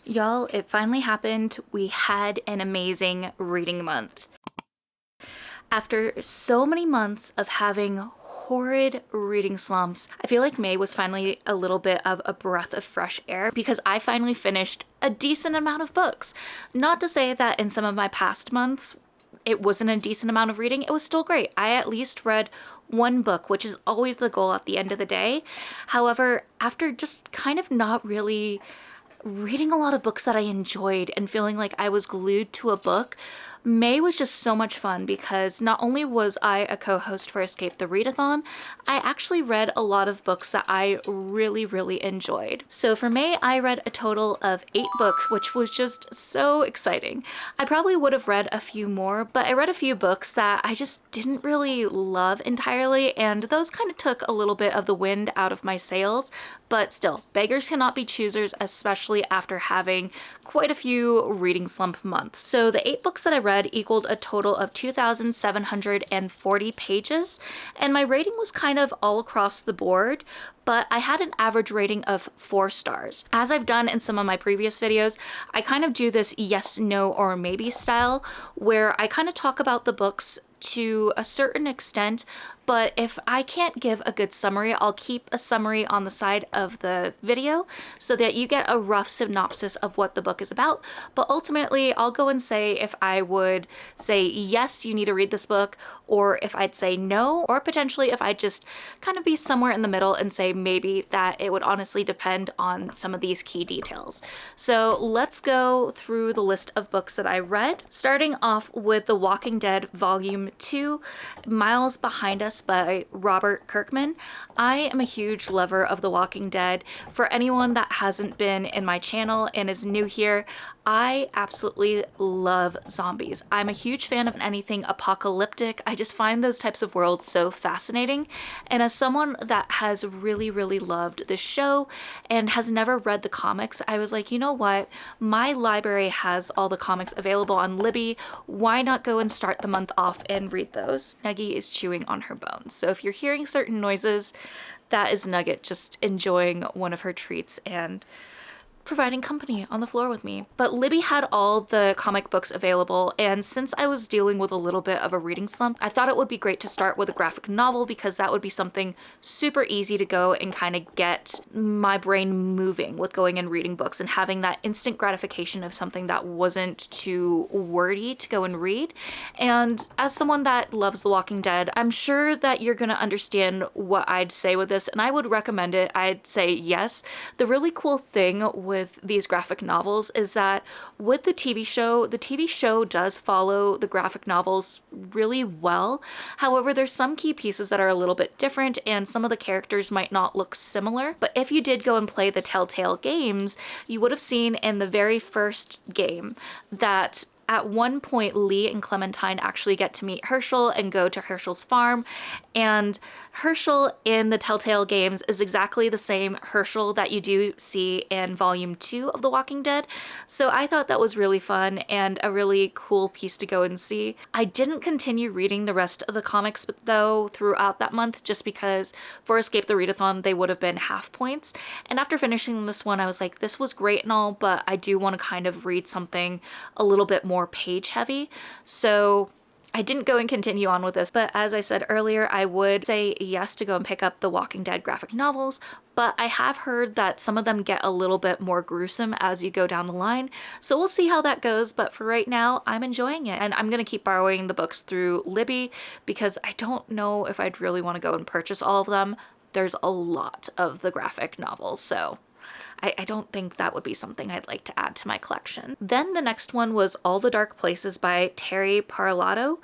Y'all, it finally happened. We had an amazing reading month. After so many months of having horrid reading slumps, I feel like May was finally a little bit of a breath of fresh air because I finally finished a decent amount of books. Not to say that in some of my past months it wasn't a decent amount of reading, it was still great. I at least read one book, which is always the goal at the end of the day. However, after just kind of not really reading a lot of books that I enjoyed and feeling like I was glued to a book, May was just so much fun because not only was I a co-host for Escape the Readathon, I actually read a lot of books that I really enjoyed. So for May, I read a total of 8 books, which was just so exciting. I probably would have read a few more, but I read a few books that I just didn't really love entirely, and those kind of took a little bit of the wind out of my sails. But still, beggars cannot be choosers, especially after having quite a few reading slump months. So the 8 books that I read equaled a total of 2,740 pages, and my rating was kind of all across the board, but I had an average rating of 4 stars. As I've done in some of my previous videos, I kind of do this yes, no, or maybe style, where I kind of talk about the books to a certain extent, but if I can't give a good summary, I'll keep a summary on the side of the video so that you get a rough synopsis of what the book is about. But ultimately, I'll go and say if I would say, yes, you need to read this book, or if I'd say no, or potentially if I'd just kind of be somewhere in the middle and say maybe that it would honestly depend on some of these key details. So let's go through the list of books that I read, starting off with The Walking Dead Volume 2, Miles Behind Us by Robert Kirkman. I am a huge lover of The Walking Dead. For anyone that hasn't been in my channel and is new here, I absolutely love zombies. I'm a huge fan of anything apocalyptic. I just find those types of worlds so fascinating. And as someone that has really loved this show and has never read the comics, I was like, you know what? My library has all the comics available on Libby. Why not go and start the month off and read those? Nuggy is chewing on her bones. So if you're hearing certain noises, that is Nugget just enjoying one of her treats and providing company on the floor with me. But Libby had all the comic books available, and since I was dealing with a little bit of a reading slump, I thought it would be great to start with a graphic novel because that would be something super easy to go and kind of get my brain moving with going and reading books and having that instant gratification of something that wasn't too wordy to go and read. And as someone that loves The Walking Dead, I'm sure that you're gonna understand what I'd say with this, and I would recommend it. I'd say yes. The really cool thing with these graphic novels is that with the TV show does follow the graphic novels really well. However, there's some key pieces that are a little bit different and some of the characters might not look similar. But if you did go and play the Telltale games, you would have seen in the very first game that at one point, Lee and Clementine actually get to meet Herschel and go to Herschel's farm, and Herschel in the Telltale games is exactly the same Herschel that you do see in Volume 2 of The Walking Dead. So I thought that was really fun and a really cool piece to go and see. I didn't continue reading the rest of the comics though throughout that month just because for Escape the Readathon they would have been half points. And after finishing this one, I was like, this was great and all, but I do want to kind of read something a little bit more page heavy. So I didn't go and continue on with this, but as I said earlier, I would say yes to go and pick up the Walking Dead graphic novels, but I have heard that some of them get a little bit more gruesome as you go down the line, so we'll see how that goes, but for right now, I'm enjoying it, and I'm gonna keep borrowing the books through Libby because I don't know if I'd really want to go and purchase all of them. There's a lot of the graphic novels, so I don't think that would be something I'd like to add to my collection. Then the next one was All the Dark Places by Terri Parlato,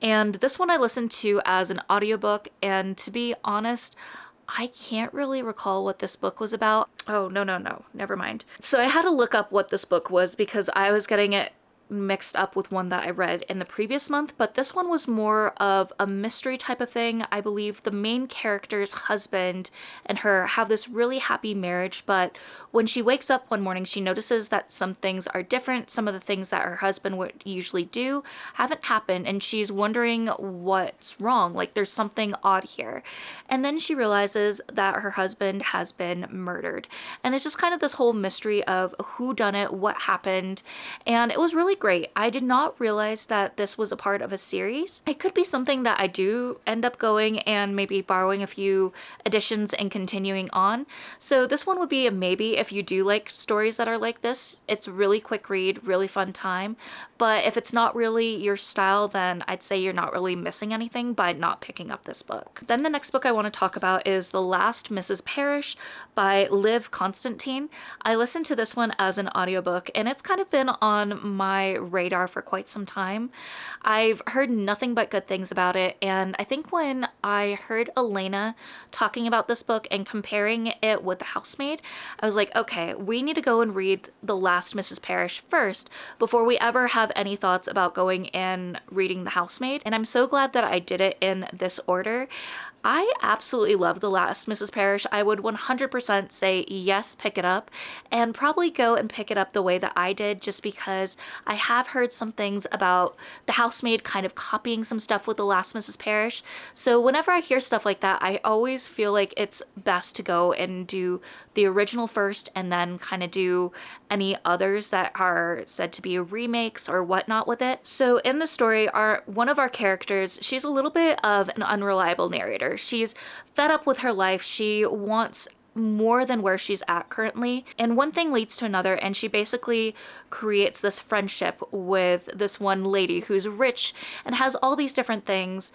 and this one I listened to as an audiobook, and to be honest, I can't really recall what this book was about. Oh, no, never mind. So I had to look up what this book was because I was getting it mixed up with one that I read in the previous month, but this one was more of a mystery type of thing. I believe the main character's husband and her have this really happy marriage, but when she wakes up one morning, she notices that some things are different. Some of the things that her husband would usually do haven't happened, and she's wondering what's wrong. Like, there's something odd here. And then she realizes that her husband has been murdered. And it's just kind of this whole mystery of who done it, what happened, and it was really great. I did not realize that this was a part of a series. It could be something that I do end up going and maybe borrowing a few editions and continuing on. So this one would be a maybe if you do like stories that are like this. It's a really quick read, really fun time. But if it's not really your style, then I'd say you're not really missing anything by not picking up this book. Then the next book I want to talk about is The Last Mrs. Parrish by Liv Constantine. I listened to this one as an audiobook, and it's kind of been on my radar for quite some time. I've heard nothing but good things about it, and I think when I heard Elena talking about this book and comparing it with The Housemaid, I was like, okay, we need to go and read The Last Mrs. Parrish first before we ever have any thoughts about going and reading The Housemaid, and I'm so glad that I did it in this order. I absolutely love The Last Mrs. Parrish. I would 100% say yes, pick it up, and probably go and pick it up the way that I did, just because I have heard some things about The Housemaid kind of copying some stuff with The Last Mrs. Parrish. So whenever I hear stuff like that, I always feel like it's best to go and do the original first and then kind of do any others that are said to be remakes or whatnot with it. So in the story, one of our characters, she's a little bit of an unreliable narrator. She's fed up with her life. She wants more than where she's at currently, and one thing leads to another, and she basically creates this friendship with this one lady who's rich and has all these different things,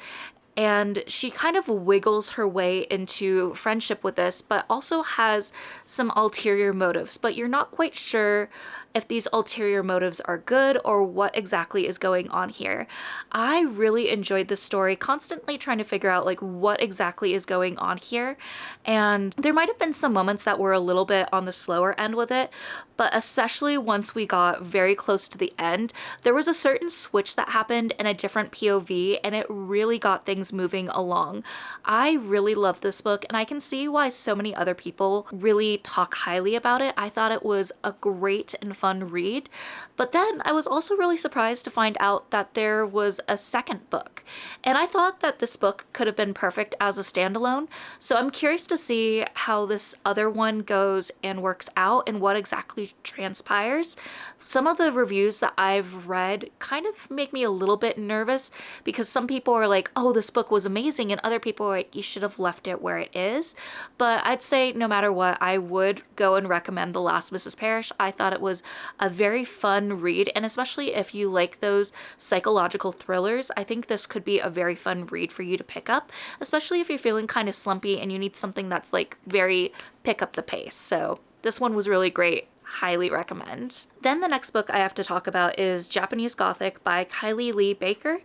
and she kind of wiggles her way into friendship with this, but also has some ulterior motives, but you're not quite sure if these ulterior motives are good or what exactly is going on here. I really enjoyed this story, constantly trying to figure out like what exactly is going on here, and there might have been some moments that were a little bit on the slower end with it, but especially once we got very close to the end, there was a certain switch that happened in a different POV, and it really got things moving along. I really love this book, and I can see why so many other people really talk highly about it. I thought it was a great and fun read, but then I was also really surprised to find out that there was a second book, and I thought that this book could have been perfect as a standalone, so I'm curious to see how this other one goes and works out and what exactly transpires. Some of the reviews that I've read kind of make me a little bit nervous, because some people are like, oh, this book was amazing, and other people are like, you should have left it where it is. But I'd say no matter what, I would go and recommend The Last Mrs. Parrish. I thought it was a very fun read, and especially if you like those psychological thrillers, I think this could be a very fun read for you to pick up, especially if you're feeling kind of slumpy and you need something that's like very pick up the pace. So this one was really great. Highly recommend. Then the next book I have to talk about is Japanese Gothic by Kylie Lee Baker.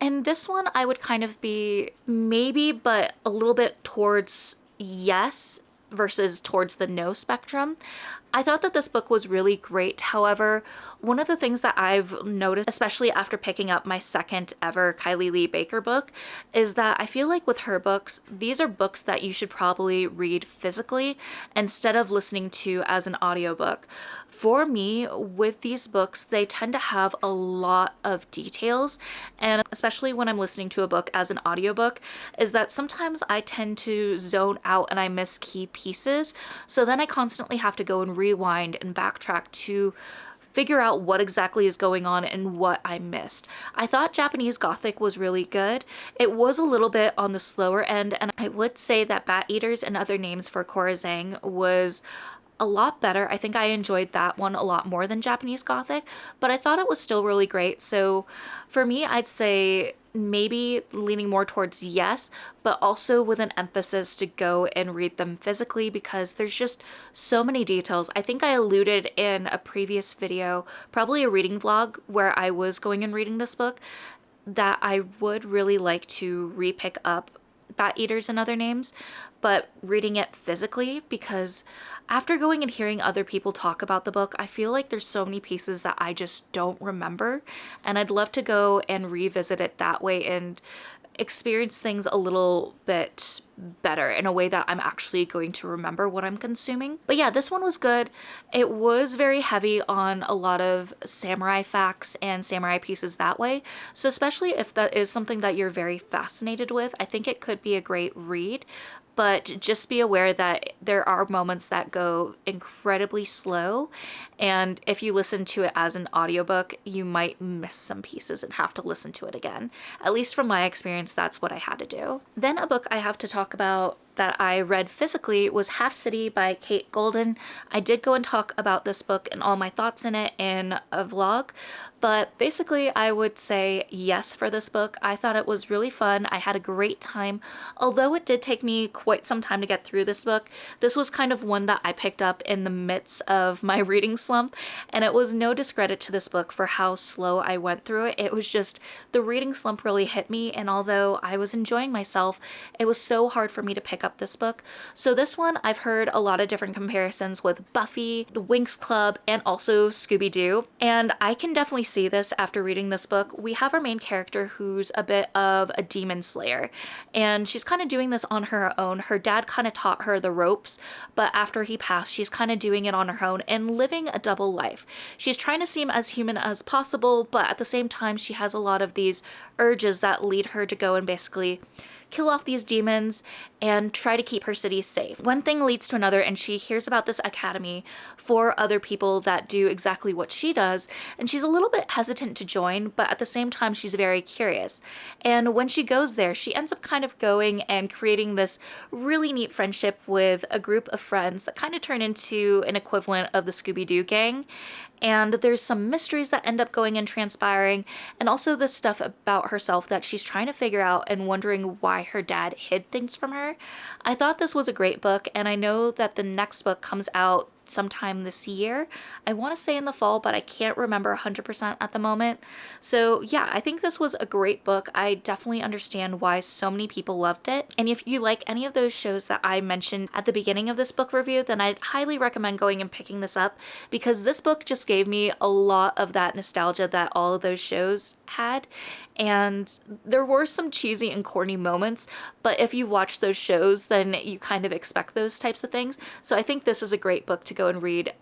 And this one I would kind of be maybe, but a little bit towards yes versus towards the no spectrum. I thought that this book was really great. However, one of the things that I've noticed, especially after picking up my second ever Kylie Lee Baker book, is that I feel like with her books, these are books that you should probably read physically instead of listening to as an audiobook. For me, with these books, they tend to have a lot of details, and especially when I'm listening to a book as an audiobook, is that sometimes I tend to zone out and I miss key pieces, so then I constantly have to go and rewind and backtrack to figure out what exactly is going on and what I missed. I thought Japanese Gothic was really good. It was a little bit on the slower end, and I would say that Bat Eaters and Other Names for Corazang was a lot better. I think I enjoyed that one a lot more than Japanese Gothic, but I thought it was still really great. So for me, I'd say maybe leaning more towards yes, but also with an emphasis to go and read them physically, because there's just so many details. I think I alluded in a previous video, probably a reading vlog, where I was going and reading this book, that I would really like to re-pick up Fat Eaters and Other Names, but reading it physically, because after going and hearing other people talk about the book, I feel like there's so many pieces that I just don't remember, and I'd love to go and revisit it that way and experience things a little bit better in a way that I'm actually going to remember what I'm consuming. But yeah, this one was good. It was very heavy on a lot of samurai facts and samurai pieces that way. So especially if that is something that you're very fascinated with, I think it could be a great read. But just be aware that there are moments that go incredibly slow, and if you listen to it as an audiobook, you might miss some pieces and have to listen to it again. At least from my experience, that's what I had to do. Then a book I have to talk about that I read physically was Half City by Kate Golden. I did go and talk about this book and all my thoughts in it in a vlog, but basically I would say yes for this book. I thought it was really fun. I had a great time. Although it did take me quite some time to get through this book, this was kind of one that I picked up in the midst of my reading slump, and it was no discredit to this book for how slow I went through it. It was just the reading slump really hit me, and although I was enjoying myself, it was so hard for me to pick up this book. So this one, I've heard a lot of different comparisons with Buffy, the Winx Club, and also Scooby-Doo, and I can definitely see this after reading this book. We have our main character who's a bit of a demon slayer, and she's kind of doing this on her own. Her dad kind of taught her the ropes, but after he passed, she's kind of doing it on her own and living a double life. She's trying to seem as human as possible, but at the same time, she has a lot of these urges that lead her to go and basically kill off these demons and try to keep her city safe. One thing leads to another, and she hears about this academy for other people that do exactly what she does, and she's a little bit hesitant to join, but at the same time she's very curious. And when she goes there, she ends up kind of going and creating this really neat friendship with a group of friends that kind of turn into an equivalent of the Scooby-Doo gang. And there's some mysteries that end up going and transpiring, and also the stuff about herself that she's trying to figure out and wondering why her dad hid things from her. I thought this was a great book, and I know that the next book comes out sometime this year. I want to say in the fall, but I can't remember 100% at the moment. So yeah, I think this was a great book. I definitely understand why so many people loved it. And if you like any of those shows that I mentioned at the beginning of this book review, then I'd highly recommend going and picking this up, because this book just gave me a lot of that nostalgia that all of those shows had. And there were some cheesy and corny moments, but if you watch those shows, then you kind of expect those types of things. So I think this is a great book to go and read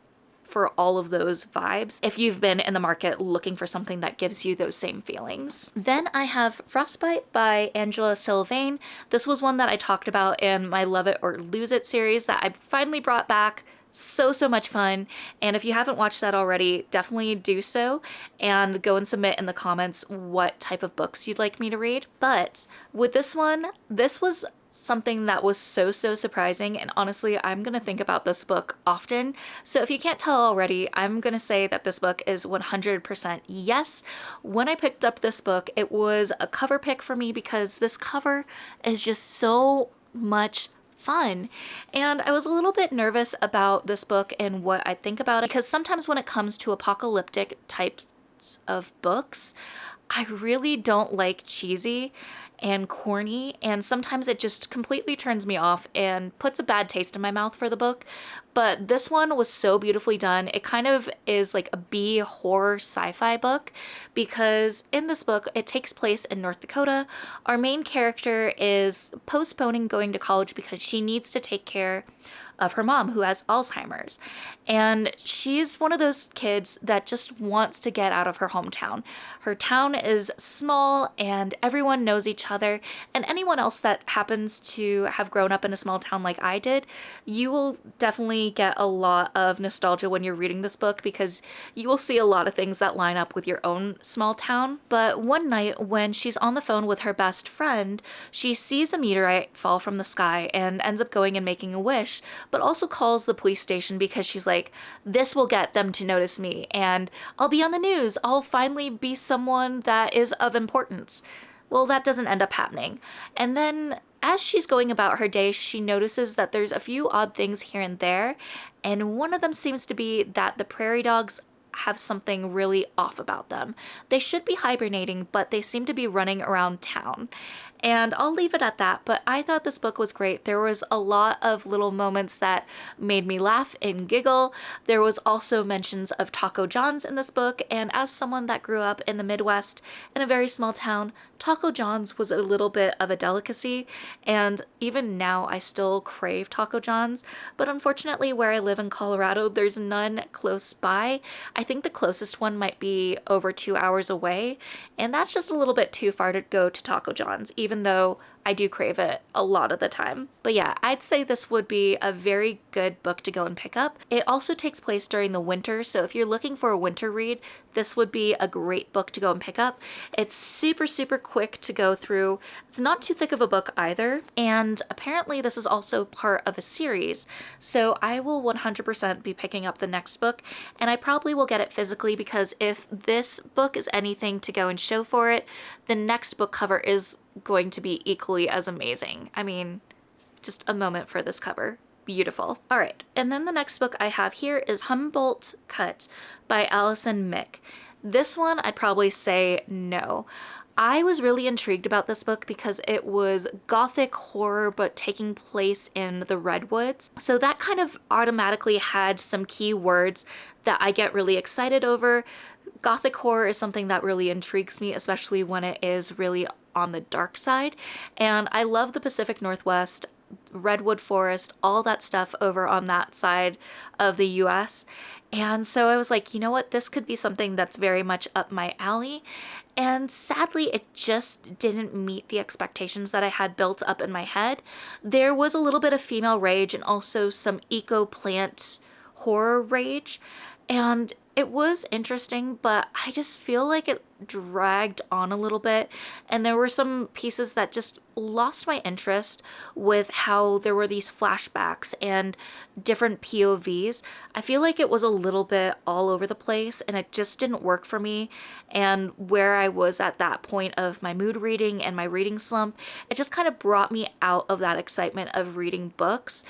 for all of those vibes if you've been in the market looking for something that gives you those same feelings. Then I have Frostbite by Angela Sylvaine. This was one that I talked about in my Love It or Lose It series that I finally brought back. So much fun, and if you haven't watched that already, definitely do so and go and submit in the comments what type of books you'd like me to read. But with this one, this was something that was so surprising, and honestly, I'm gonna think about this book often. So if you can't tell already, I'm gonna say that this book is 100% yes. When I picked up this book, it was a cover pick for me because this cover is just so much fun. And I was a little bit nervous about this book and what I think about it, because sometimes when it comes to apocalyptic types of books, I really don't like cheesy and corny, and sometimes it just completely turns me off and puts a bad taste in my mouth for the book. But this one was so beautifully done. It kind of is like a B horror sci-fi book, because in this book, it takes place in North Dakota. Our main character is postponing going to college because she needs to take care of her mom, who has Alzheimer's. And she's one of those kids that just wants to get out of her hometown. Her town is small and everyone knows each other, and anyone else that happens to have grown up in a small town like I did, you will definitely get a lot of nostalgia when you're reading this book, because you will see a lot of things that line up with your own small town. But one night when she's on the phone with her best friend, she sees a meteorite fall from the sky and ends up going and making a wish, but also calls the police station because she's like, this will get them to notice me and I'll be on the news. I'll finally be someone that is of importance. Well, that doesn't end up happening. And then as she's going about her day, she notices that there's a few odd things here and there. And one of them seems to be that the prairie dogs have something really off about them. They should be hibernating, but they seem to be running around town. And I'll leave it at that, but I thought this book was great. There was a lot of little moments that made me laugh and giggle. There was also mentions of Taco John's in this book, and as someone that grew up in the Midwest in a very small town, Taco John's was a little bit of a delicacy, and even now I still crave Taco John's, but unfortunately where I live in Colorado, there's none close by. I think the closest one might be over 2 hours away, and that's just a little bit too far to go to Taco John's, even though I do crave it a lot of the time. But yeah, I'd say this would be a very good book to go and pick up. It also takes place during the winter, so if you're looking for a winter read, this would be a great book to go and pick up. It's super, super quick to go through. It's not too thick of a book either, and apparently this is also part of a series, so I will 100% be picking up the next book, and I probably will get it physically because if this book is anything to go and show for it, the next book cover is going to be equally as amazing. I mean, just a moment for this cover. Beautiful. All right, and then the next book I have here is Humboldt Cut by Allison Mick. This one I'd probably say no. I was really intrigued about this book because it was Gothic horror but taking place in the redwoods. So that kind of automatically had some key words that I get really excited over. Gothic horror is something that really intrigues me, especially when it is really on the dark side. And I love the Pacific Northwest, redwood forest, all that stuff over on that side of the US. And so I was like, you know what, this could be something that's very much up my alley. And sadly, it just didn't meet the expectations that I had built up in my head. There was a little bit of female rage and also some eco-plant horror rage. And it was interesting, but I just feel like it dragged on a little bit, and there were some pieces that just lost my interest with how there were these flashbacks and different POVs. I feel like it was a little bit all over the place, and it just didn't work for me. And where I was at that point of my mood reading and my reading slump, it just kind of brought me out of that excitement of reading books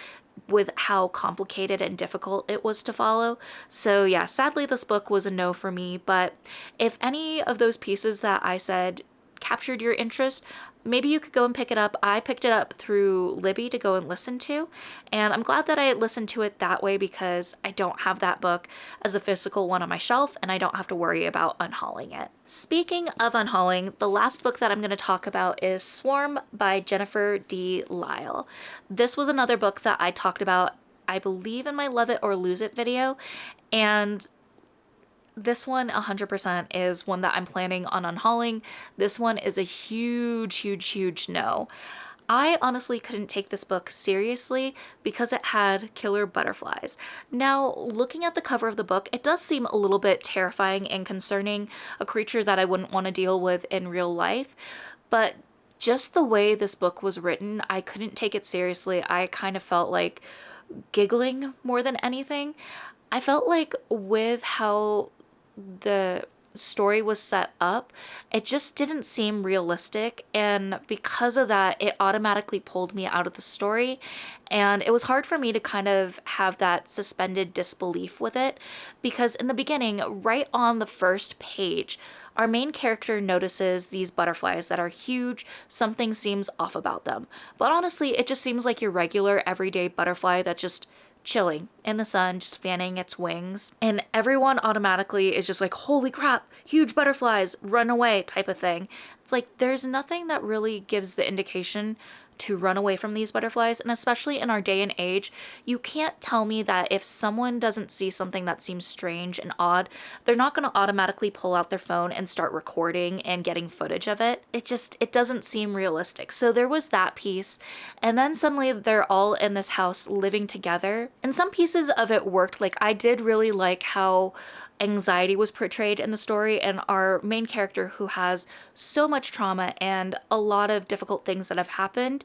with how complicated and difficult it was to follow. So yeah, sadly this book was a no for me, but if any of those pieces that I said captured your interest, maybe you could go and pick it up. I picked it up through Libby to go and listen to, and I'm glad that I listened to it that way because I don't have that book as a physical one on my shelf and I don't have to worry about unhauling it. Speaking of unhauling, the last book that I'm going to talk about is Swarm by Jennifer D. Lyle. This was another book that I talked about, I believe, in my Love It or Lose It video, and this one 100% is one that I'm planning on unhauling. This one is a huge, huge, huge no. I honestly couldn't take this book seriously because it had killer butterflies. Now, looking at the cover of the book, it does seem a little bit terrifying and concerning, a creature that I wouldn't want to deal with in real life, but just the way this book was written, I couldn't take it seriously. I kind of felt like giggling more than anything. I felt like with how the story was set up, it just didn't seem realistic, and because of that it automatically pulled me out of the story, and it was hard for me to kind of have that suspended disbelief with it because in the beginning, right on the first page, our main character notices these butterflies that are huge. Something seems off about them, but honestly it just seems like your regular everyday butterfly that's just chilling in the sun, just fanning its wings, and everyone automatically is just like, holy crap, huge butterflies, run away type of thing. It's like there's nothing that really gives the indication to run away from these butterflies, and especially in our day and age, you can't tell me that if someone doesn't see something that seems strange and odd, they're not going to automatically pull out their phone and start recording and getting footage of it. It doesn't seem realistic. So there was that piece, and then suddenly they're all in this house living together, and some pieces of it worked. Like, I did really like how anxiety was portrayed in the story, and our main character, who has so much trauma and a lot of difficult things that have happened,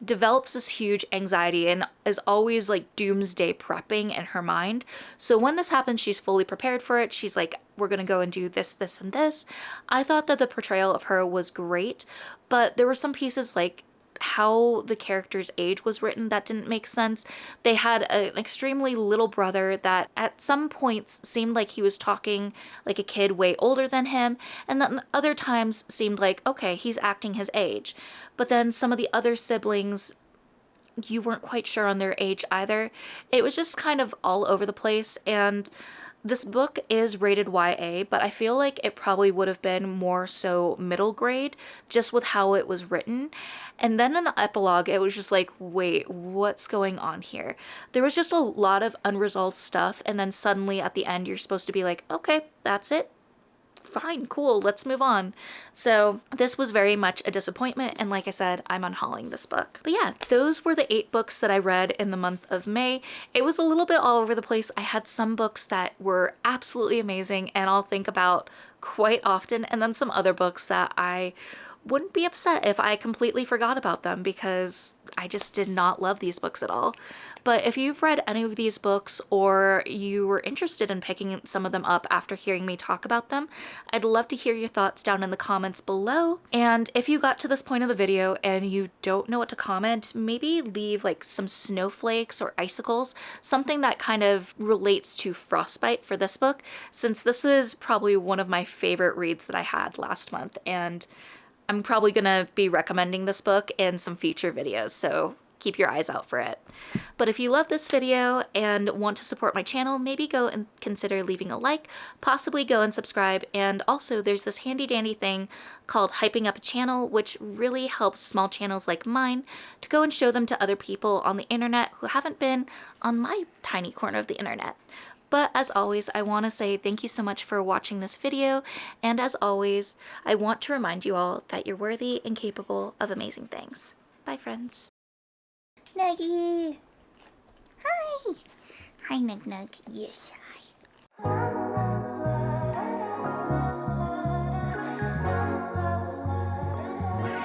develops this huge anxiety and is always like doomsday prepping in her mind. So when this happens, she's fully prepared for it. She's like, we're gonna go and do this, this, and this. I thought that the portrayal of her was great, but there were some pieces like how the character's age was written that didn't make sense. They had an extremely little brother that at some points seemed like he was talking like a kid way older than him, and then other times seemed like, okay, he's acting his age. But then some of the other siblings, you weren't quite sure on their age either. It was just kind of all over the place, and this book is rated YA, but I feel like it probably would have been more so middle grade just with how it was written. And then in the epilogue, it was just like, wait, what's going on here? There was just a lot of unresolved stuff, and then suddenly at the end, you're supposed to be like, okay, that's it. Fine, cool, let's move on. So this was very much a disappointment, and like I said, I'm unhauling this book. But yeah, those were the 8 books that I read in the month of May. It was a little bit all over the place. I had some books that were absolutely amazing and I'll think about quite often, and then some other books that I wouldn't be upset if I completely forgot about them because I just did not love these books at all. But if you've read any of these books or you were interested in picking some of them up after hearing me talk about them, I'd love to hear your thoughts down in the comments below. And if you got to this point of the video and you don't know what to comment, maybe leave like some snowflakes or icicles, something that kind of relates to frostbite for this book, since this is probably one of my favorite reads that I had last month, and I'm probably gonna be recommending this book in some future videos, so keep your eyes out for it. But if you love this video and want to support my channel, maybe go and consider leaving a like, possibly go and subscribe, and also there's this handy dandy thing called hyping up a channel, which really helps small channels like mine to go and show them to other people on the internet who haven't been on my tiny corner of the internet. But as always, I want to say thank you so much for watching this video, and as always, I want to remind you all that you're worthy and capable of amazing things. Bye, friends. Nuggy! Hi! Hi, Nug Nug. Yes.